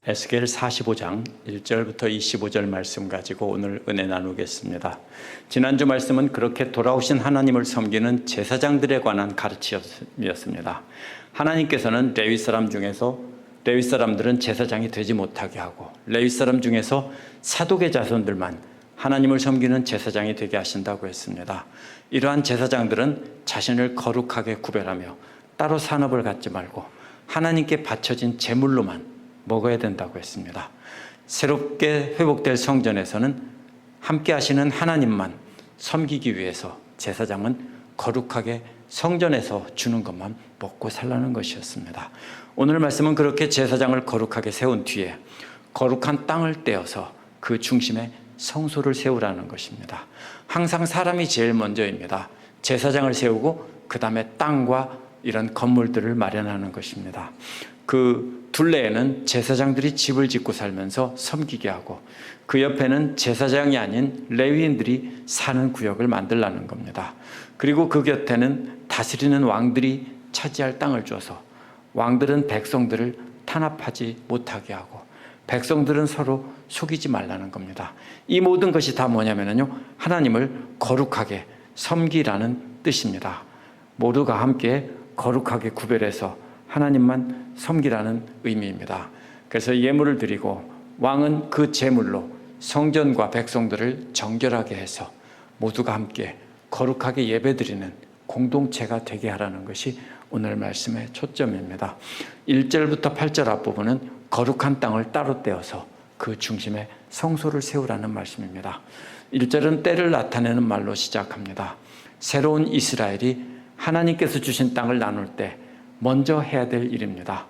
에스겔 45장 1절부터 25절 말씀 가지고 오늘 은혜 나누겠습니다. 지난주 말씀은 그렇게 돌아오신 하나님을 섬기는 제사장들에 관한 가르침이었습니다. 하나님께서는 레위 사람들은 제사장이 되지 못하게 하고 레위 사람 중에서 사독의 자손들만 하나님을 섬기는 제사장이 되게 하신다고 했습니다. 이러한 제사장들은 자신을 거룩하게 구별하며 따로 산업을 갖지 말고 하나님께 바쳐진 제물로만 먹어야 된다고 했습니다. 새롭게 회복될 성전에서는 함께 하시는 하나님만 섬기기 위해서 제사장은 거룩하게 성전에서 주는 것만 먹고 살라는 것이었습니다. 오늘 말씀은 그렇게 제사장을 거룩하게 세운 뒤에 거룩한 땅을 떼어서 그 중심에 성소를 세우라는 것입니다. 항상 사람이 제일 먼저입니다. 제사장을 세우고 그 다음에 땅과 이런 건물들을 마련하는 것입니다. 그 둘레에는 제사장들이 집을 짓고 살면서 섬기게 하고 그 옆에는 제사장이 아닌 레위인들이 사는 구역을 만들라는 겁니다. 그리고 그 곁에는 다스리는 왕들이 차지할 땅을 줘서 왕들은 백성들을 탄압하지 못하게 하고 백성들은 서로 속이지 말라는 겁니다. 이 모든 것이 다 뭐냐면요, 하나님을 거룩하게 섬기라는 뜻입니다. 모두가 함께 거룩하게 구별해서 하나님만 섬기라는 의미입니다. 그래서 예물을 드리고 왕은 그 제물로 성전과 백성들을 정결하게 해서 모두가 함께 거룩하게 예배드리는 공동체가 되게 하라는 것이 오늘 말씀의 초점입니다. 1절부터 8절 앞부분은 거룩한 땅을 따로 떼어서 그 중심에 성소를 세우라는 말씀입니다. 1절은 때를 나타내는 말로 시작합니다. 새로운 이스라엘이 하나님께서 주신 땅을 나눌 때 먼저 해야 될 일입니다.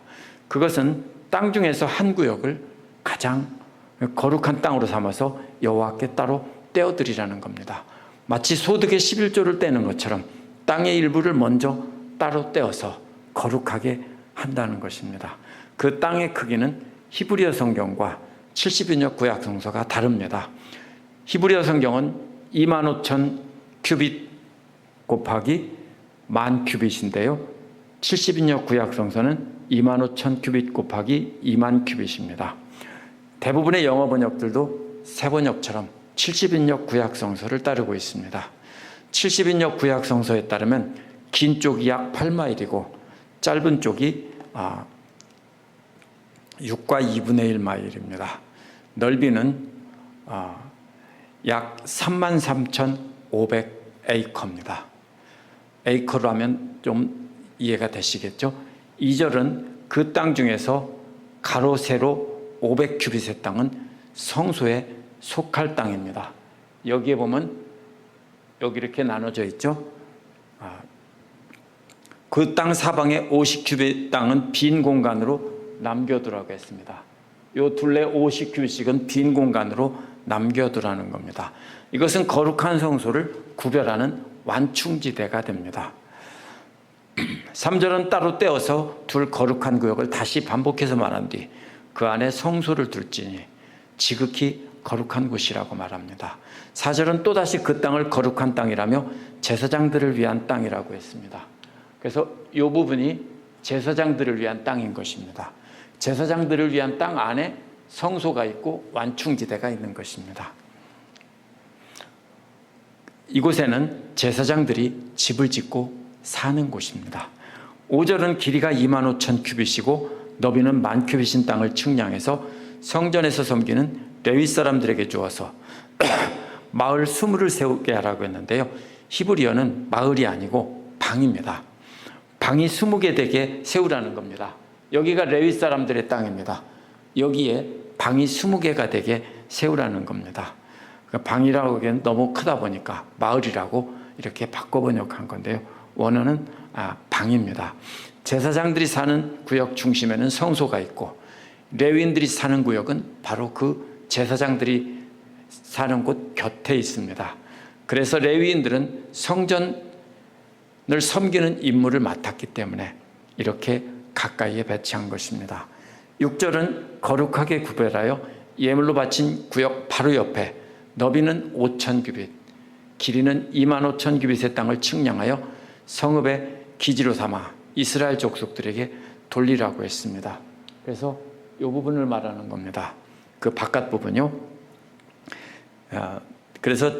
그것은 땅 중에서 한 구역을 가장 거룩한 땅으로 삼아서 여호와께 따로 떼어드리라는 겁니다. 마치 소득의 11조를 떼는 것처럼 땅의 일부를 먼저 따로 떼어서 거룩하게 한다는 것입니다. 그 땅의 크기는 히브리어 성경과 70인역 구약 성서가 다릅니다. 히브리어 성경은 25,000 큐빗 곱하기 10,000 큐빗인데요. 70인역 구약 성서는 25,000 큐빗 곱하기 20,000 큐빗입니다. 대부분의 영어 번역들도 새 번역처럼 70인역 구약 성서를 따르고 있습니다. 70인역 구약 성서에 따르면 긴 쪽이 약 8마일이고 짧은 쪽이 6과 2분의 1 마일입니다. 넓이는 약 33,500 에이커입니다. 에이커로 하면 좀 이해가 되시겠죠? 2절은 그 땅 중에서 가로 세로 500 큐빗의 땅은 성소에 속할 땅입니다. 여기에 보면 여기 이렇게 나눠져 있죠? 그 땅 사방에 50 큐빗 땅은 빈 공간으로 남겨두라고 했습니다. 요 둘레 50 큐빗씩은 빈 공간으로 남겨두라는 겁니다. 이것은 거룩한 성소를 구별하는 완충지대가 됩니다. 3절은 따로 떼어서 둘 거룩한 구역을 다시 반복해서 말한 뒤 그 안에 성소를 둘지니 지극히 거룩한 곳이라고 말합니다. 4절은 또다시 그 땅을 거룩한 땅이라며 제사장들을 위한 땅이라고 했습니다. 그래서 이 부분이 제사장들을 위한 땅인 것입니다. 제사장들을 위한 땅 안에 성소가 있고 완충지대가 있는 것입니다. 이곳에는 제사장들이 집을 짓고 사는 곳입니다. 5절은 길이가 25,000 큐빗이고 너비는 10,000 큐빗인 땅을 측량해서 성전에서 섬기는 레위 사람들에게 주어서 마을 20을 세우게 하라고 했는데요. 히브리어는 마을이 아니고 방입니다. 방이 20개 되게 세우라는 겁니다. 여기가 레위 사람들의 땅입니다. 여기에 방이 20개가 되게 세우라는 겁니다. 방이라고 하기엔 너무 크다 보니까 마을이라고 이렇게 바꿔 번역한 건데요. 원어는 방입니다. 제사장들이 사는 구역 중심에는 성소가 있고 레위인들이 사는 구역은 바로 그 제사장들이 사는 곳 곁에 있습니다. 그래서 레위인들은 성전을 섬기는 임무를 맡았기 때문에 이렇게 가까이에 배치한 것입니다. 6절은 거룩하게 구별하여 예물로 바친 구역 바로 옆에 너비는 5,000 큐빗, 길이는 25,000 큐빗의 땅을 측량하여 성읍의 기지로 삼아 이스라엘 족속들에게 돌리라고 했습니다. 그래서 이 부분을 말하는 겁니다. 그 바깥 부분요. 그래서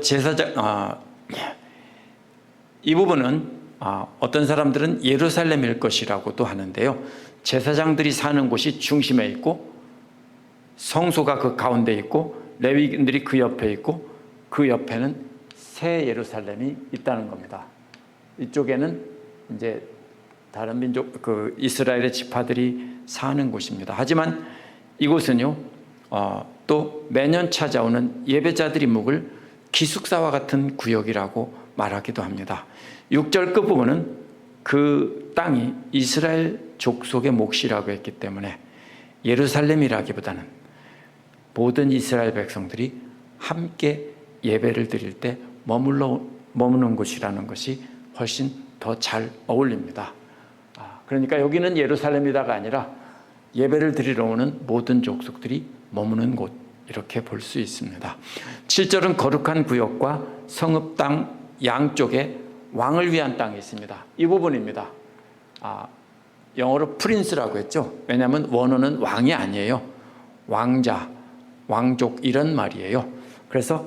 이 부분은 어떤 사람들은 예루살렘일 것이라고도 하는데요. 제사장들이 사는 곳이 중심에 있고 성소가 그 가운데 있고 레위인들이 그 옆에 있고 그 옆에는 새 예루살렘이 있다는 겁니다. 이쪽에는 이제 다른 민족, 그 이스라엘의 지파들이 사는 곳입니다. 하지만 이곳은요, 또 매년 찾아오는 예배자들이 묵을 기숙사와 같은 구역이라고 말하기도 합니다. 6절 끝부분은 그 땅이 이스라엘 족속의 몫이라고 했기 때문에 예루살렘이라기보다는 모든 이스라엘 백성들이 함께 예배를 드릴 때 머무는 곳이라는 것이 훨씬 더 잘 어울립니다. 그러니까 여기는 예루살렘이다가 아니라 예배를 드리러 오는 모든 족속들이 머무는 곳, 이렇게 볼 수 있습니다. 7절은 거룩한 구역과 성읍 땅 양쪽에 왕을 위한 땅이 있습니다. 이 부분입니다. 영어로 프린스라고 했죠. 왜냐하면 원어는 왕이 아니에요. 왕자, 왕족 이런 말이에요. 그래서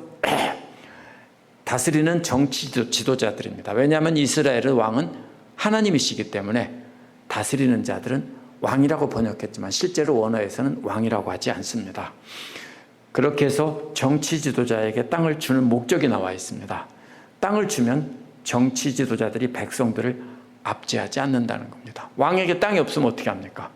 다스리는 정치 지도자들입니다. 왜냐하면 이스라엘의 왕은 하나님이시기 때문에 다스리는 자들은 왕이라고 번역했지만 실제로 원어에서는 왕이라고 하지 않습니다. 그렇게 해서 정치 지도자에게 땅을 주는 목적이 나와 있습니다. 땅을 주면 정치 지도자들이 백성들을 압제하지 않는다는 겁니다. 왕에게 땅이 없으면 어떻게 합니까?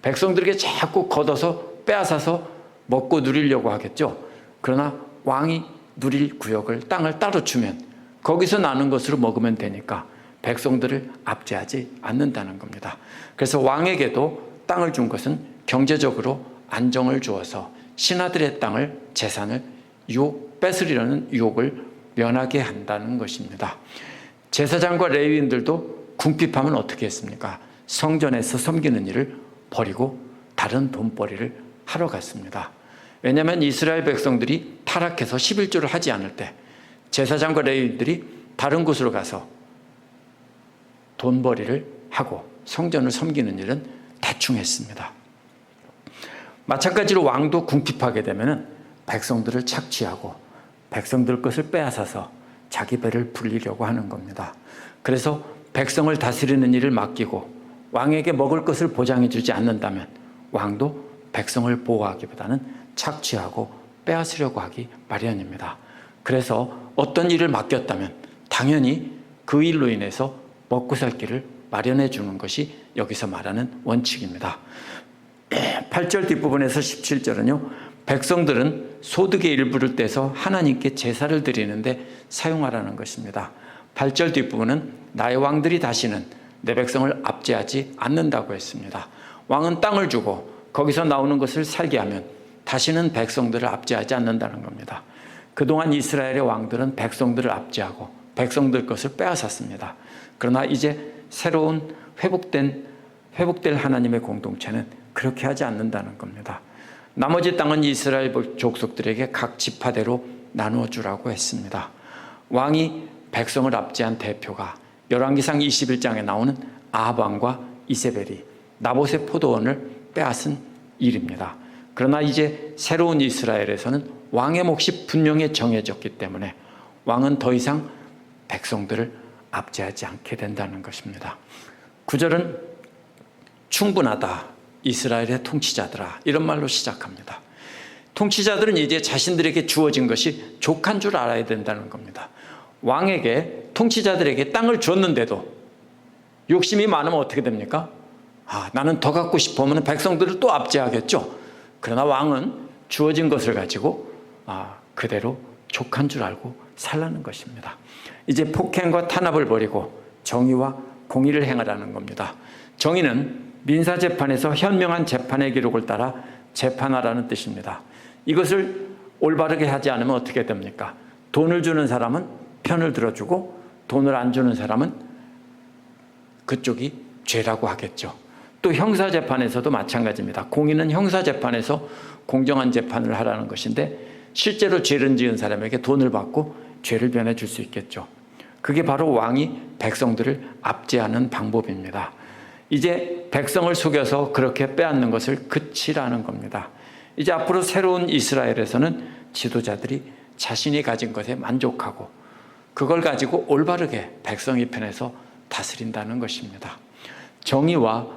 백성들에게 자꾸 걷어서 빼앗아서 먹고 누리려고 하겠죠. 그러나 왕이 누릴 구역을, 땅을 따로 주면 거기서 나는 것으로 먹으면 되니까 백성들을 압제하지 않는다는 겁니다. 그래서 왕에게도 땅을 준 것은 경제적으로 안정을 주어서 신하들의 땅을, 재산을 뺏으려는 유혹을 면하게 한다는 것입니다. 제사장과 레위인들도 궁핍하면 어떻게 했습니까? 성전에서 섬기는 일을 버리고 다른 돈벌이를 하러 갔습니다. 왜냐하면 이스라엘 백성들이 타락해서 11조를 하지 않을 때 제사장과 레위인들이 다른 곳으로 가서 돈벌이를 하고 성전을 섬기는 일은 대충 했습니다. 마찬가지로 왕도 궁핍하게 되면 백성들을 착취하고 백성들 것을 빼앗아서 자기 배를 불리려고 하는 겁니다. 그래서 백성을 다스리는 일을 맡기고 왕에게 먹을 것을 보장해 주지 않는다면 왕도 백성을 보호하기보다는 착취하고 빼앗으려고 하기 마련입니다. 그래서 어떤 일을 맡겼다면 당연히 그 일로 인해서 먹고 살 길을 마련해 주는 것이 여기서 말하는 원칙입니다. 8절 뒷부분에서 17절은요. 백성들은 소득의 일부를 떼서 하나님께 제사를 드리는데 사용하라는 것입니다. 8절 뒷부분은 나의 왕들이 다시는 내 백성을 압제하지 않는다고 했습니다. 왕은 땅을 주고 거기서 나오는 것을 살게 하면 다시는 백성들을 압제하지 않는다는 겁니다. 그동안 이스라엘의 왕들은 백성들을 압제하고 백성들 것을 빼앗았습니다. 그러나 이제 새로운 회복될 하나님의 공동체는 그렇게 하지 않는다는 겁니다. 나머지 땅은 이스라엘 족속들에게 각 지파대로 나누어 주라고 했습니다. 왕이 백성을 압제한 대표가 열왕기상 21장에 나오는 아합 왕과 이세벨이 나봇의 포도원을 빼앗은 일입니다. 그러나 이제 새로운 이스라엘에서는 왕의 몫이 분명히 정해졌기 때문에 왕은 더 이상 백성들을 압제하지 않게 된다는 것입니다. 9절은 충분하다 이스라엘의 통치자들아, 이런 말로 시작합니다. 통치자들은 이제 자신들에게 주어진 것이 족한 줄 알아야 된다는 겁니다. 왕에게, 통치자들에게 땅을 줬는데도 욕심이 많으면 어떻게 됩니까? 나는 더 갖고 싶으면 백성들을 또 압제하겠죠. 그러나 왕은 주어진 것을 가지고 그대로 족한 줄 알고 살라는 것입니다. 이제 폭행과 탄압을 버리고 정의와 공의를 행하라는 겁니다. 정의는 민사재판에서 현명한 재판의 기록을 따라 재판하라는 뜻입니다. 이것을 올바르게 하지 않으면 어떻게 됩니까? 돈을 주는 사람은 편을 들어주고 돈을 안 주는 사람은 그쪽이 죄라고 하겠죠. 또 형사재판에서도 마찬가지입니다. 공의는 형사재판에서 공정한 재판을 하라는 것인데 실제로 죄를 지은 사람에게 돈을 받고 죄를 변해 줄 수 있겠죠. 그게 바로 왕이 백성들을 압제하는 방법입니다. 이제 백성을 속여서 그렇게 빼앗는 것을 그치라는 겁니다. 이제 앞으로 새로운 이스라엘에서는 지도자들이 자신이 가진 것에 만족하고 그걸 가지고 올바르게 백성의 편에서 다스린다는 것입니다. 정의와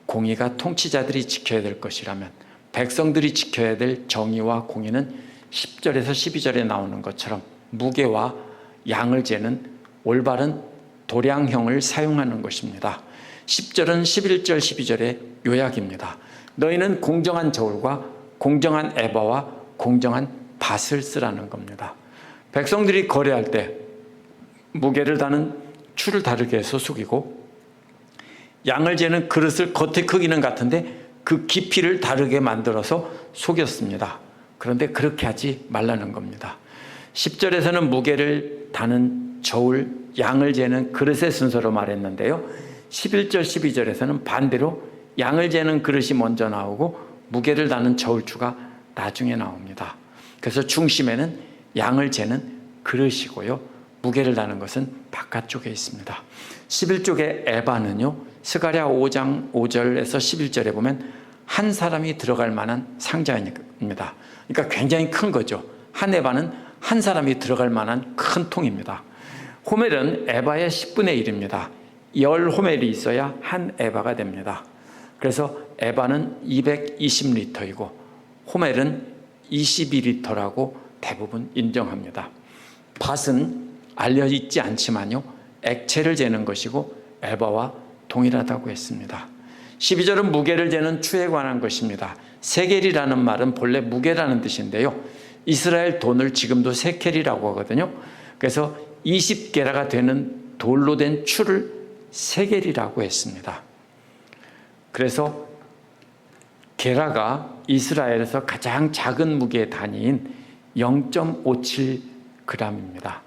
공의가 통치자들이 지켜야 될 것이라면 백성들이 지켜야 될 정의와 공의는 10절에서 12절에 나오는 것처럼 무게와 양을 재는 올바른 도량형을 사용하는 것입니다. 10절은 11절 12절의 요약입니다. 너희는 공정한 저울과 공정한 에바와 공정한 밭을 쓰라는 겁니다. 백성들이 거래할 때 무게를 다는 추를 다르게 해서 숙이고 양을 재는 그릇을 겉의 크기는 같은데 그 깊이를 다르게 만들어서 속였습니다. 그런데 그렇게 하지 말라는 겁니다. 10절에서는 무게를 다는 저울, 양을 재는 그릇의 순서로 말했는데요. 11절, 12절에서는 반대로 양을 재는 그릇이 먼저 나오고 무게를 다는 저울추가 나중에 나옵니다. 그래서 중심에는 양을 재는 그릇이고요. 무게를 다는 것은 바깥쪽에 있습니다. 11쪽의 에바는요. 스가랴 5장 5절에서 11절에 보면 한 사람이 들어갈 만한 상자입니다. 그러니까 굉장히 큰 거죠. 한 에바는 한 사람이 들어갈 만한 큰 통입니다. 호멜은 에바의 10분의 1입니다. 10호멜이 있어야 한 에바가 됩니다. 그래서 에바는 220리터이고 호멜은 22리터라고 대부분 인정합니다. 밭은 알려있지 않지만요. 액체를 재는 것이고 에바와 동일하다고 했습니다. 12절은 무게를 재는 추에 관한 것입니다. 세겔이라는 말은 본래 무게라는 뜻인데요. 이스라엘 돈을 지금도 세켈이라고 하거든요. 그래서 20게라가 되는 돌로 된 추를 세겔이라고 했습니다. 그래서 게라가 이스라엘에서 가장 작은 무게 단위인 0.57g입니다.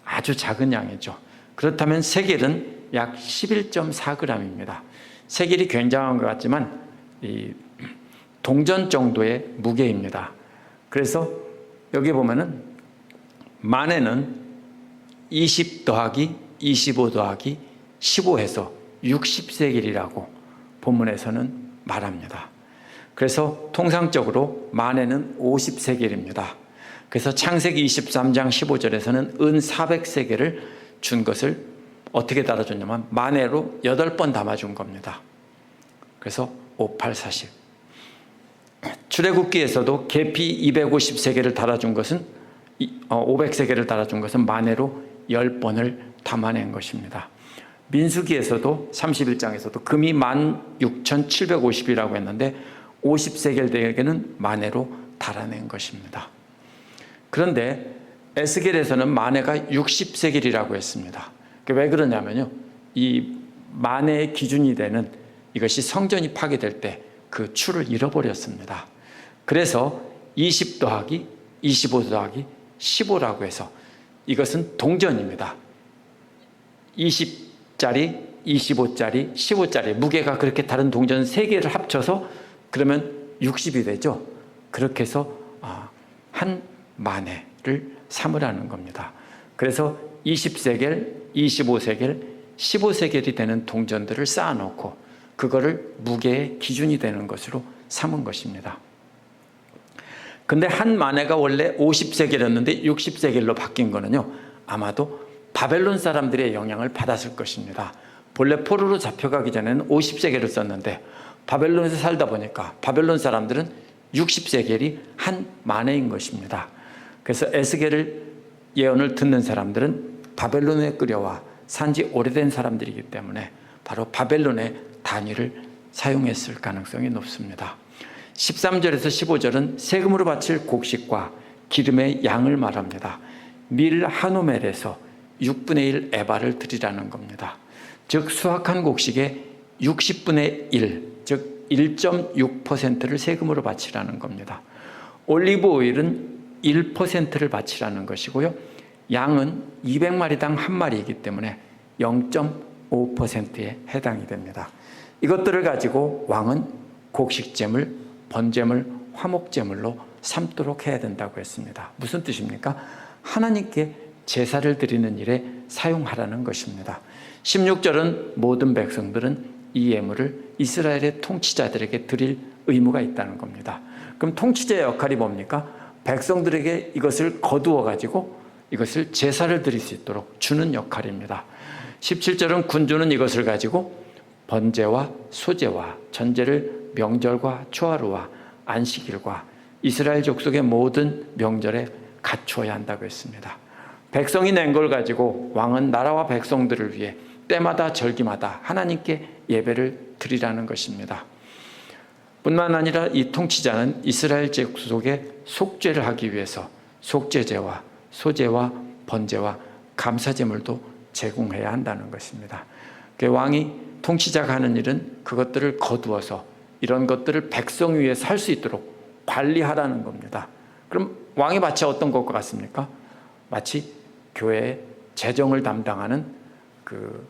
아주 작은 양이죠. 그렇다면 세겔은 약 11.4g입니다. 세겔이 굉장한 것 같지만 이 동전 정도의 무게입니다. 그래서 여기 보면은 만에는 20 더하기 25 더하기 15해서 60세겔이라고 본문에서는 말합니다. 그래서 통상적으로 만에는 50세겔입니다. 그래서 창세기 23장 15절에서는 은 400세겔을 준 것을 어떻게 달아줬냐면 만에로 8번 담아준 겁니다. 그래서 5840. 출애굽기에서도 계피 250세겔을 달아준 것은 500세겔을 달아준 것은 만에로 10번을 담아낸 것입니다. 민수기에서도 31장에서도 금이 16,750이라고 했는데 50세겔 대에게는 만에로 달아낸 것입니다. 그런데 에스겔에서는 만에가 60세겔이라고 했습니다. 왜 그러냐면요. 이 만에의 기준이 되는 이것이 성전이 파괴될 때 그 추를 잃어버렸습니다. 그래서 20 더하기 25 더하기 15라고 해서 이것은 동전입니다. 20짜리, 25짜리, 15짜리 무게가 그렇게 다른 동전 3개를 합쳐서 그러면 60이 되죠. 그렇게 해서 한 만에를 삼으라는 겁니다. 그래서 20세겔, 25세겔, 15세겔이 되는 동전들을 쌓아놓고 그거를 무게의 기준이 되는 것으로 삼은 것입니다. 근데 한 만에가 원래 50세겔이었는데 60세겔로 바뀐 거는요. 아마도 바벨론 사람들의 영향을 받았을 것입니다. 본래 포로로 잡혀가기 전에는 50세겔을 썼는데 바벨론에서 살다 보니까 바벨론 사람들은 60세겔이 한 만에인 것입니다. 그래서 에스겔을 예언을 듣는 사람들은 바벨론에 끌려와 산지 오래된 사람들이기 때문에 바로 바벨론의 단위를 사용했을 가능성이 높습니다. 13절에서 15절은 세금으로 바칠 곡식과 기름의 양을 말합니다. 밀 한 호멜에서 6분의 1 에바를 드리라는 겁니다. 즉 수확한 곡식의 60분의 1, 즉 1.6%를 세금으로 바치라는 겁니다. 올리브 오일은 1%를 바치라는 것이고요. 양은 200마리당 한 마리이기 때문에 0.5%에 해당이 됩니다. 이것들을 가지고 왕은 곡식제물, 번제물, 화목제물로 삼도록 해야 된다고 했습니다. 무슨 뜻입니까? 하나님께 제사를 드리는 일에 사용하라는 것입니다. 16절은 모든 백성들은 이 예물을 이스라엘의 통치자들에게 드릴 의무가 있다는 겁니다. 그럼 통치자의 역할이 뭡니까? 백성들에게 이것을 거두어 가지고 이것을 제사를 드릴 수 있도록 주는 역할입니다. 17절은 군주는 이것을 가지고 번제와 소제와 전제를 명절과 초하루와 안식일과 이스라엘 족속의 모든 명절에 갖추어야 한다고 했습니다. 백성이 낸 걸 가지고 왕은 나라와 백성들을 위해 때마다 절기마다 하나님께 예배를 드리라는 것입니다. 뿐만 아니라 이 통치자는 이스라엘 족속의 속죄를 하기 위해서 속죄제와 소제와 번제와 감사제물도 제공해야 한다는 것입니다. 왕이 통치자가 하는 일은 그것들을 거두어서 이런 것들을 백성 위에 살 수 있도록 관리하라는 겁니다. 그럼 왕이 마치 어떤 것과 같습니까? 마치 교회의 재정을 담당하는 그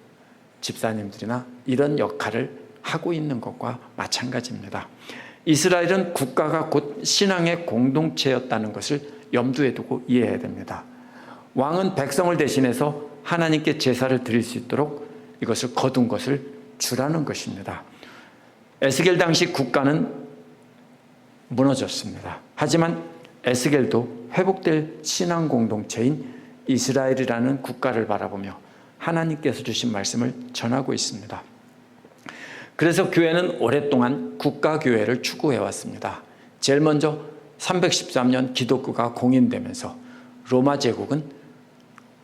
집사님들이나 이런 역할을 하고 있는 것과 마찬가지입니다. 이스라엘은 국가가 곧 신앙의 공동체였다는 것을 염두에 두고 이해해야 됩니다. 왕은 백성을 대신해서 하나님께 제사를 드릴 수 있도록 이것을 거둔 것을 주라는 것입니다. 에스겔 당시 국가는 무너졌습니다. 하지만 에스겔도 회복될 신앙 공동체인 이스라엘이라는 국가를 바라보며 하나님께서 주신 말씀을 전하고 있습니다. 그래서 교회는 오랫동안 국가교회를 추구해왔습니다. 제일 먼저 313년 기독교가 공인되면서 로마 제국은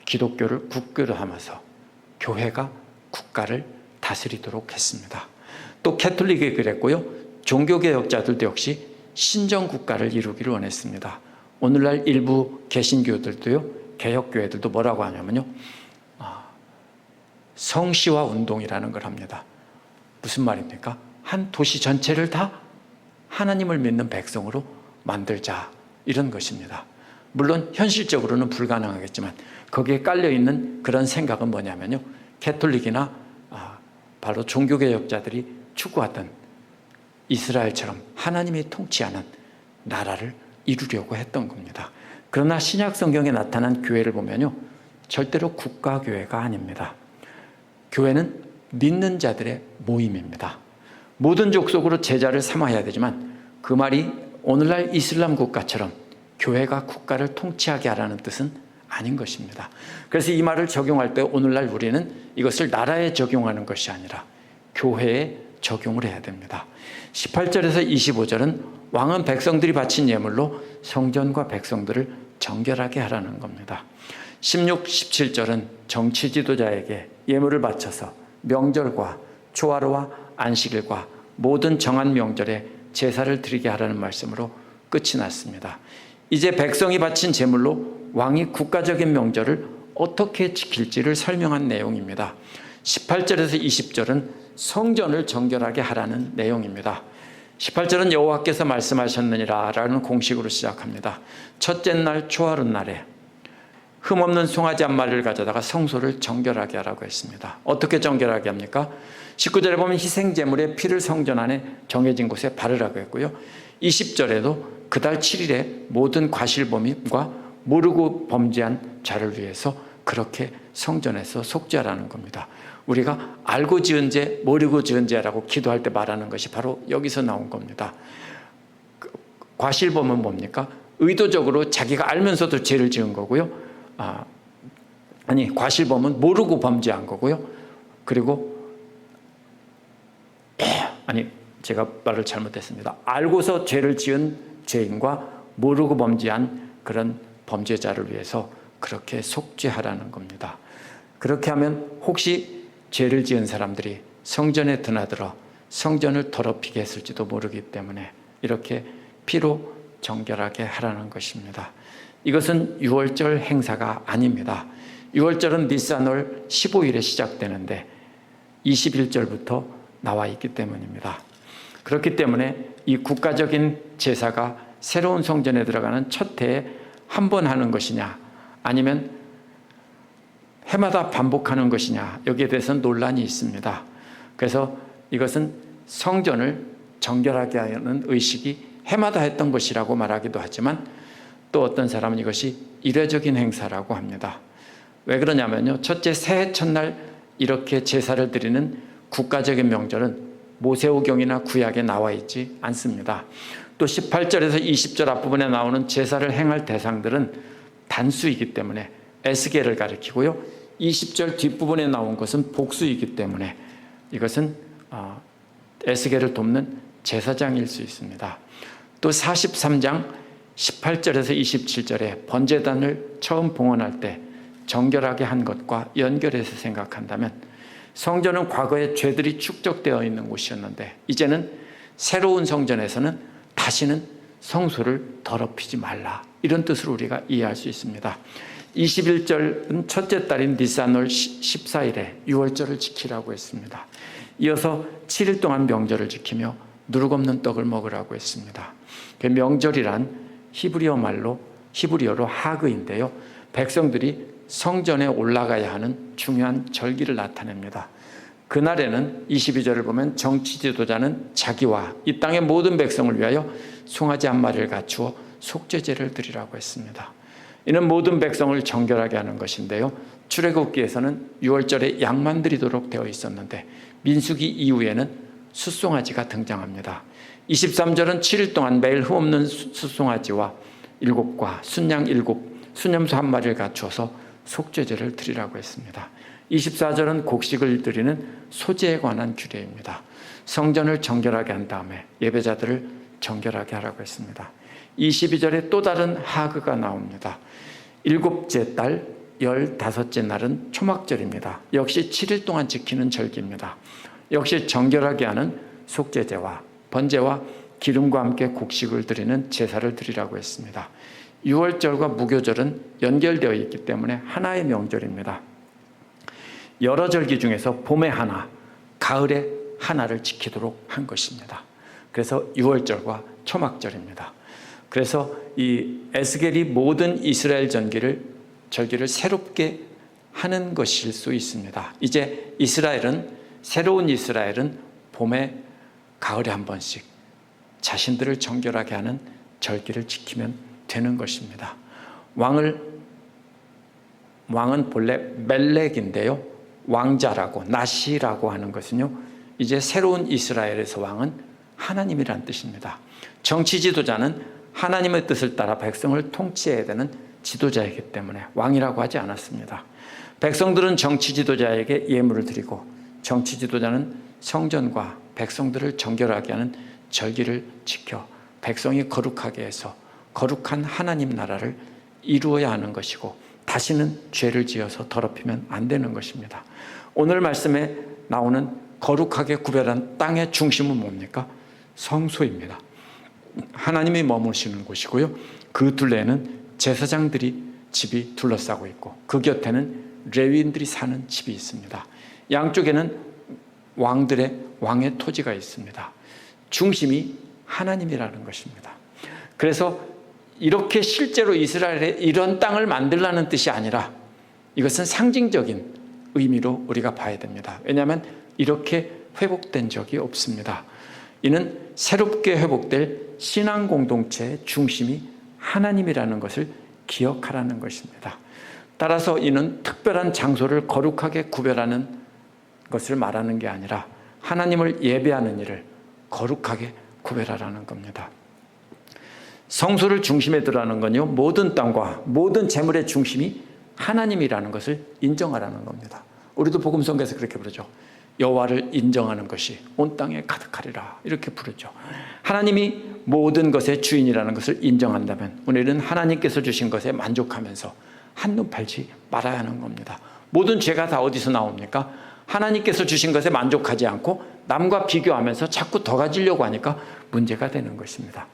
기독교를 국교로 하면서 교회가 국가를 다스리도록 했습니다. 또 캐톨릭이 그랬고요. 종교개혁자들도 역시 신정국가를 이루기를 원했습니다. 오늘날 일부 개신교들도요, 개혁교회들도 뭐라고 하냐면요, 성시화 운동이라는 걸 합니다. 무슨 말입니까? 한 도시 전체를 다 하나님을 믿는 백성으로 만들자, 이런 것입니다. 물론 현실적으로는 불가능하겠지만 거기에 깔려있는 그런 생각은 뭐냐면요, 캐톨릭이나 바로 종교개혁자들이 추구하던 이스라엘처럼 하나님이 통치하는 나라를 이루려고 했던 겁니다. 그러나 신약 성경에 나타난 교회를 보면요, 절대로 국가교회가 아닙니다. 교회는 믿는 자들의 모임입니다. 모든 족속으로 제자를 삼아야 되지만 그 말이 오늘날 이슬람 국가처럼 교회가 국가를 통치하게 하라는 뜻은 아닌 것입니다. 그래서 이 말을 적용할 때 오늘날 우리는 이것을 나라에 적용하는 것이 아니라 교회에 적용을 해야 됩니다. 18절에서 25절은 왕은 백성들이 바친 예물로 성전과 백성들을 정결하게 하라는 겁니다. 16, 17절은 정치 지도자에게 예물을 바쳐서 명절과 초하루와 안식일과 모든 정한 명절에 제사를 드리게 하라는 말씀으로 끝이 났습니다. 이제 백성이 바친 제물로 왕이 국가적인 명절을 어떻게 지킬지를 설명한 내용입니다. 18절에서 20절은 성전을 정결하게 하라는 내용입니다. 18절은 여호와께서 말씀하셨느니라 라는 공식으로 시작합니다. 첫째 날 초하루 날에 흠없는 송아지 한 마리를 가져다가 성소를 정결하게 하라고 했습니다. 어떻게 정결하게 합니까? 19절에 보면 희생제물의 피를 성전 안에 정해진 곳에 바르라고 했고요. 20절에도 그달 7일에 모든 과실범임과 모르고 범죄한 자를 위해서 그렇게 성전에서 속죄하라는 겁니다. 우리가 알고 지은 죄, 모르고 지은 죄라고 기도할 때 말하는 것이 바로 여기서 나온 겁니다. 과실범은 뭡니까? 의도적으로 자기가 알면서도 죄를 지은 거고요. 과실범은 모르고 범죄한 거고요. 그리고 제가 말을 잘못했습니다. 알고서 죄를 지은 죄인과 모르고 범죄한 그런 범죄자를 위해서 그렇게 속죄하라는 겁니다. 그렇게 하면 혹시 죄를 지은 사람들이 성전에 드나들어 성전을 더럽히게 했을지도 모르기 때문에 이렇게 피로 정결하게 하라는 것입니다. 이것은 유월절 행사가 아닙니다. 유월절은 니산월 15일에 시작되는데 21절부터 나와 있기 때문입니다. 그렇기 때문에 이 국가적인 제사가 새로운 성전에 들어가는 첫 해에 한 번 하는 것이냐 아니면 해마다 반복하는 것이냐, 여기에 대해서는 논란이 있습니다. 그래서 이것은 성전을 정결하게 하는 의식이 해마다 했던 것이라고 말하기도 하지만 또 어떤 사람은 이것이 일회적인 행사라고 합니다. 왜 그러냐면요, 첫째 새해 첫날 이렇게 제사를 드리는 국가적인 명절은 모세오경이나 구약에 나와 있지 않습니다. 또 18절에서 20절 앞부분에 나오는 제사를 행할 대상들은 단수이기 때문에 에스겔을 가리키고요. 20절 뒷부분에 나온 것은 복수이기 때문에 이것은 에스겔을 돕는 제사장일 수 있습니다. 또 43장 18절에서 27절에 번제단을 처음 봉헌할 때 정결하게 한 것과 연결해서 생각한다면 성전은 과거에 죄들이 축적되어 있는 곳이었는데 이제는 새로운 성전에서는 다시는 성소를 더럽히지 말라, 이런 뜻으로 우리가 이해할 수 있습니다. 21절은 첫째 달인 니산월 14일에 유월절을 지키라고 했습니다. 이어서 7일 동안 명절을 지키며 누룩없는 떡을 먹으라고 했습니다. 그 명절이란 히브리어로 하그인데요, 백성들이 성전에 올라가야 하는 중요한 절기를 나타냅니다. 그날에는 22절을 보면 정치 지도자는 자기와 이 땅의 모든 백성을 위하여 송아지 한 마리를 갖추어 속죄제를 드리라고 했습니다. 이는 모든 백성을 정결하게 하는 것인데요, 출애굽기에서는 유월절에 양만 드리도록 되어 있었는데 민수기 이후에는 숫송아지가 등장합니다. 23절은 7일 동안 매일 흠없는 숫송아지와 7과 순양 7, 순염소 한 마리를 갖추어서 속죄제를 드리라고 했습니다. 24절은 곡식을 드리는 소제에 관한 규례입니다. 성전을 정결하게 한 다음에 예배자들을 정결하게 하라고 했습니다. 22절에 또 다른 하그가 나옵니다. 7째 달 15째 날은 초막절입니다. 역시 7일 동안 지키는 절기입니다. 역시 정결하게 하는 속죄제와 번제와 기름과 함께 곡식을 드리는 제사를 드리라고 했습니다. 6월절과 무교절은 연결되어 있기 때문에 하나의 명절입니다. 여러 절기 중에서 봄에 하나, 가을에 하나를 지키도록 한 것입니다. 그래서 6월절과 초막절입니다. 그래서 이 에스겔이 모든 이스라엘 절기를 새롭게 하는 것일 수 있습니다. 이제 새로운 이스라엘은 봄에 가을에 한 번씩 자신들을 정결하게 하는 절기를 지키면 되는 것입니다. 왕은 본래 멜렉인데요, 왕자라고 나시라고 하는 것은요, 이제 새로운 이스라엘에서 왕은 하나님이란 뜻입니다. 정치 지도자는 하나님의 뜻을 따라 백성을 통치해야 되는 지도자이기 때문에 왕이라고 하지 않았습니다. 백성들은 정치 지도자에게 예물을 드리고 정치 지도자는 성전과 백성들을 정결하게 하는 절기를 지켜 백성이 거룩하게 해서 거룩한 하나님 나라를 이루어야 하는 것이고 다시는 죄를 지어서 더럽히면 안 되는 것입니다. 오늘 말씀에 나오는 거룩하게 구별한 땅의 중심은 뭡니까? 성소입니다. 하나님이 머무시는 곳이고요, 그 둘레에는 제사장들이 집이 둘러싸고 있고 그 곁에는 레위인들이 사는 집이 있습니다. 양쪽에는 왕의 토지가 있습니다. 중심이 하나님이라는 것입니다. 그래서 이렇게 실제로 이스라엘에 이런 땅을 만들라는 뜻이 아니라 이것은 상징적인 의미로 우리가 봐야 됩니다. 왜냐하면 이렇게 회복된 적이 없습니다. 이는 새롭게 회복될 신앙 공동체의 중심이 하나님이라는 것을 기억하라는 것입니다. 따라서 이는 특별한 장소를 거룩하게 구별하는 것을 말하는 게 아니라 하나님을 예배하는 일을 거룩하게 구별하라는 겁니다. 성소를 중심에 두라는 건요, 모든 땅과 모든 재물의 중심이 하나님이라는 것을 인정하라는 겁니다. 우리도 복음성경에서 그렇게 부르죠. 여호와를 인정하는 것이 온 땅에 가득하리라, 이렇게 부르죠. 하나님이 모든 것의 주인이라는 것을 인정한다면 우리는 하나님께서 주신 것에 만족하면서 한눈 팔지 말아야 하는 겁니다. 모든 죄가 다 어디서 나옵니까? 하나님께서 주신 것에 만족하지 않고 남과 비교하면서 자꾸 더 가지려고 하니까 문제가 되는 것입니다.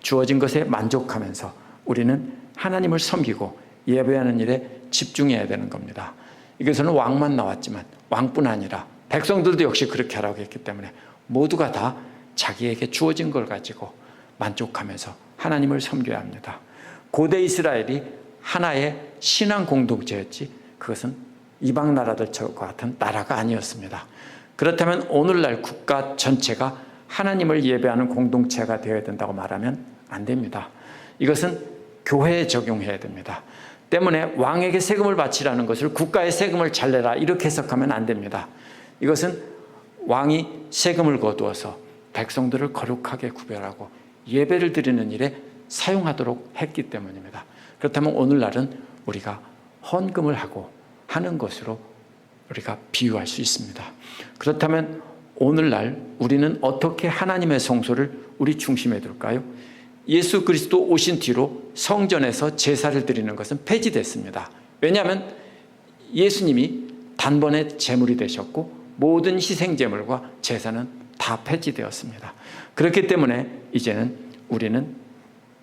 주어진 것에 만족하면서 우리는 하나님을 섬기고 예배하는 일에 집중해야 되는 겁니다. 이것은 왕만 나왔지만 왕뿐 아니라 백성들도 역시 그렇게 하라고 했기 때문에 모두가 다 자기에게 주어진 걸 가지고 만족하면서 하나님을 섬겨야 합니다. 고대 이스라엘이 하나의 신앙 공동체였지 그것은 이방 나라들과 같은 나라가 아니었습니다. 그렇다면 오늘날 국가 전체가 하나님을 예배하는 공동체가 되어야 된다고 말하면 안 됩니다. 이것은 교회에 적용해야 됩니다. 때문에 왕에게 세금을 바치라는 것을 국가의 세금을 잘 내라 이렇게 해석하면 안 됩니다. 이것은 왕이 세금을 거두어서 백성들을 거룩하게 구별하고 예배를 드리는 일에 사용하도록 했기 때문입니다. 그렇다면 오늘날은 우리가 헌금을 하고 하는 것으로 우리가 비유할 수 있습니다. 그렇다면 오늘날 우리는 어떻게 하나님의 성소를 우리 중심에 둘까요? 예수 그리스도 오신 뒤로 성전에서 제사를 드리는 것은 폐지됐습니다. 왜냐하면 예수님이 단번에 제물이 되셨고 모든 희생제물과 제사는 다 폐지되었습니다. 그렇기 때문에 이제는 우리는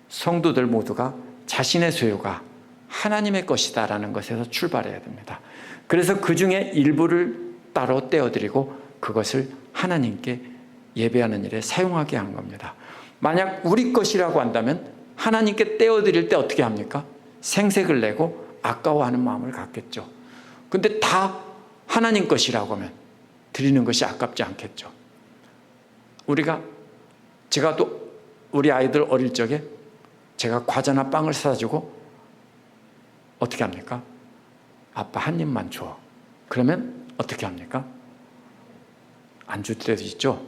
성도들 모두가 자신의 소유가 하나님의 것이다라는 것에서 출발해야 됩니다. 그래서 그 중에 일부를 따로 떼어드리고 그것을 하나님께 예배하는 일에 사용하게 한 겁니다. 만약 우리 것이라고 한다면 하나님께 떼어드릴 때 어떻게 합니까? 생색을 내고 아까워하는 마음을 갖겠죠. 근데 다 하나님 것이라고 하면 드리는 것이 아깝지 않겠죠. 제가 또 우리 아이들 어릴 적에 제가 과자나 빵을 사주고 어떻게 합니까? 아빠 한 입만 줘. 그러면 어떻게 합니까? 안 줄 때도 있죠.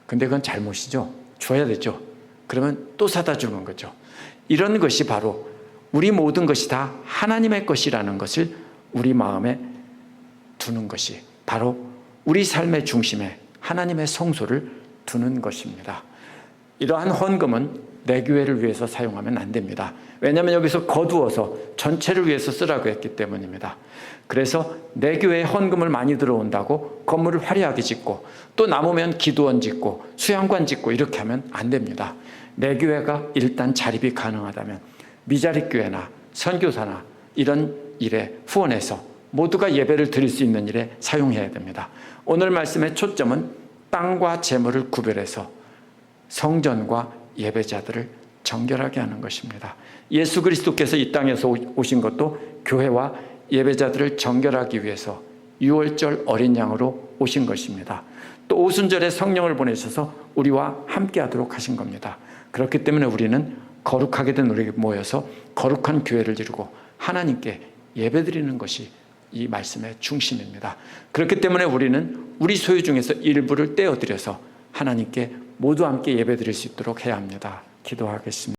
근데 그건 잘못이죠. 줘야 되죠. 그러면 또 사다 주는 거죠. 이런 것이 바로 우리 모든 것이 다 하나님의 것이라는 것을 우리 마음에 두는 것이 바로 우리 삶의 중심에 하나님의 성소를 두는 것입니다. 이러한 헌금은 내 교회를 위해서 사용하면 안 됩니다. 왜냐하면 여기서 거두어서 전체를 위해서 쓰라고 했기 때문입니다. 그래서 내 교회에 헌금을 많이 들어온다고 건물을 화려하게 짓고 또 남으면 기도원 짓고 수양관 짓고 이렇게 하면 안 됩니다. 내 교회가 일단 자립이 가능하다면 미자립 교회나 선교사나 이런 일에 후원해서 모두가 예배를 드릴 수 있는 일에 사용해야 됩니다. 오늘 말씀의 초점은 땅과 재물을 구별해서 성전과 예배자들을 정결하게 하는 것입니다. 예수 그리스도께서 이 땅에서 오신 것도 교회와 예배자들을 정결하기 위해서 6월절 어린 양으로 오신 것입니다. 또 오순절에 성령을 보내셔서 우리와 함께 하도록 하신 겁니다. 그렇기 때문에 우리는 거룩하게 된 우리에게 모여서 거룩한 교회를 이루고 하나님께 예배드리는 것이 이 말씀의 중심입니다. 그렇기 때문에 우리는 우리 소유 중에서 일부를 떼어드려서 하나님께 모두 함께 예배드릴 수 있도록 해야 합니다. 기도하겠습니다.